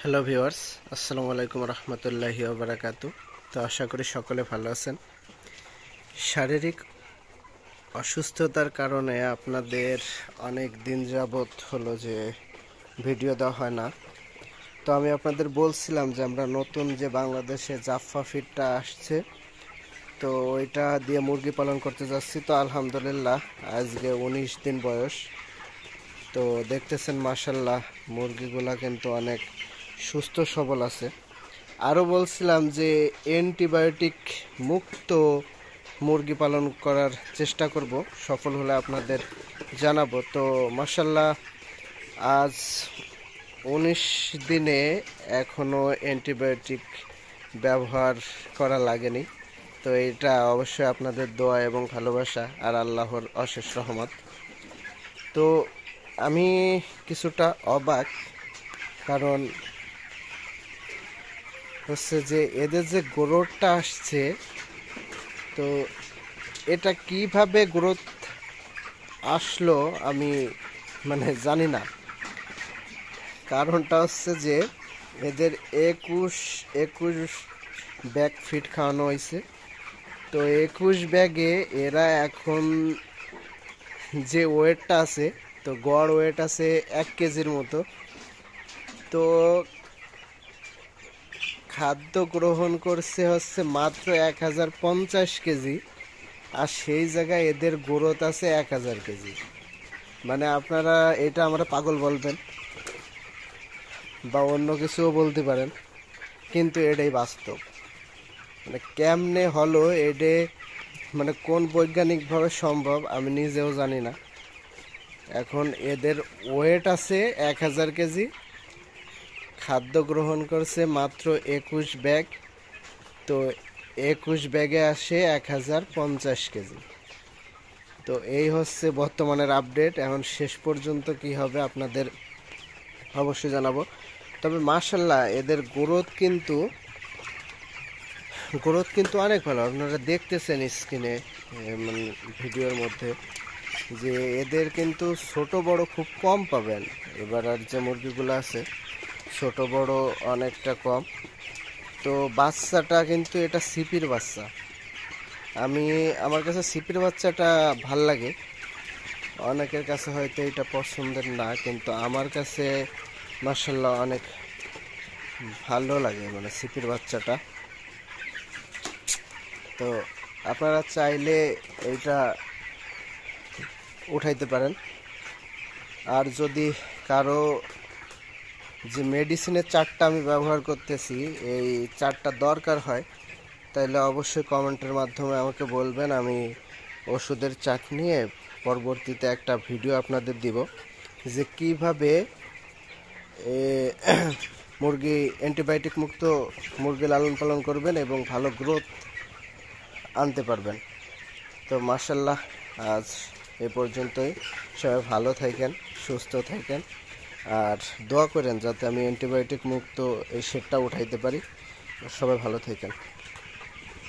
Hello viewers, আসসালামু আলাইকুম রহমতুল্লাহি ওয়া বারাকাতু। তো আশা করি সকলে ভালো আছেন। শারীরিক অসুস্থতার কারণে আপনাদের অনেক দিন যাবৎ হলো যে ভিডিও দেওয়া হয় না। তো আমি আপনাদের বলছিলাম যে আমরা নতুন যে বাংলাদেশে জাফা ফিডটা আসছে, তো ওইটা দিয়ে মুরগি পালন করতে যাচ্ছি। তো আলহামদুলিল্লাহ আজকে 19 দিন বয়স। তো দেখতেছেন মাশাল্লাহ মুরগিগুলা কিন্তু অনেক সুস্থ সবল আছে। আরও বলছিলাম যে অ্যান্টিবায়োটিক মুক্ত মুরগি পালন করার চেষ্টা করব, সফল হলে আপনাদের জানাবো। তো মাশাল্লাহ আজ 19 দিনে এখনও অ্যান্টিবায়োটিক ব্যবহার করা লাগেনি। তো এটা অবশ্যই আপনাদের দোয়া এবং ভালোবাসা আর আল্লাহর অশেষ রহমত। তো আমি কিছুটা অবাক, কারণ হচ্ছে যে এদের যে গ্রোথটা আসছে, তো এটা কিভাবে গ্রোথ আসলো আমি জানি না। কারণটা হচ্ছে যে এদের একুশ একুশ ব্যাগ ফিট খাওয়ানো হয়েছে। তো 21 ব্যাগে এরা এখন যে ওয়েটটা আছে, তো গড় ওয়েট আছে 1 কেজির মতো। তো খাদ্য গ্রহণ করছে হচ্ছে মাত্র 1050 কেজি, আর সেই জায়গায় এদের গ্রোথ আছে 1000 কেজি। আপনারা এটা আমরা পাগল বলবেন বা অন্য কিছুও বলতে পারেন, কিন্তু এটাই বাস্তব। কেমনে হলো এটা, কোন বৈজ্ঞানিকভাবে সম্ভব আমি নিজেও জানি না। এখন এদের ওয়েট আছে 1000 কেজি, খাদ্য গ্রহণ করছে মাত্র 21 ব্যাগ। তো 21 ব্যাগে আসে 1050 কেজি। তো এই হচ্ছে বর্তমানের আপডেট। এখন শেষ পর্যন্ত কি হবে আপনাদের অবশ্যই জানাবো। তবে মাশাল্লাহ এদের গ্রোথ কিন্তু অনেক ভালো। আপনারা দেখতেছেন স্ক্রিনে, ভিডিওর মধ্যে, যে এদের কিন্তু ছোট বড় খুব কম পাবেন। এবার আর যে মুরগিগুলো আছে ছোট বড় অনেকটা কম। তো বাচ্চাটা কিন্তু এটা সিপির বাচ্চা। আমার কাছে সিপির বাচ্চাটা ভাল লাগে, অনেকের কাছে হয়তো এটা পছন্দের না, কিন্তু আমার কাছে মাশাল্লাহ অনেক ভালো লাগে সিপির বাচ্চাটা। তো আপনারা চাইলে এইটা উঠাইতে পারেন। আর যদি কারো যে মেডিসিনের চার্টটা আমি ব্যবহার করতেছি, এই চার্টটা দরকার হয়, তাহলে অবশ্যই কমেন্টের মাধ্যমে আমাকে বলবেন। আমি ওষুধের চার্ট নিয়ে পরবর্তীতে একটা ভিডিও আপনাদের দিব, যে কিভাবে মুরগি অ্যান্টিবায়োটিক মুক্ত মুরগি লালন পালন করবেন এবং ভালো গ্রোথ আনতে পারবেন। তো মাশাল্লাহ আজ এ পর্যন্তই। সবাই ভালো থাকেন, সুস্থ থাকেন, আর দোয়া করেন যাতে আমি অ্যান্টিবায়োটিক মুক্ত এই শেডটা উঠাইতে পারি। সবাই ভালো থাকেন।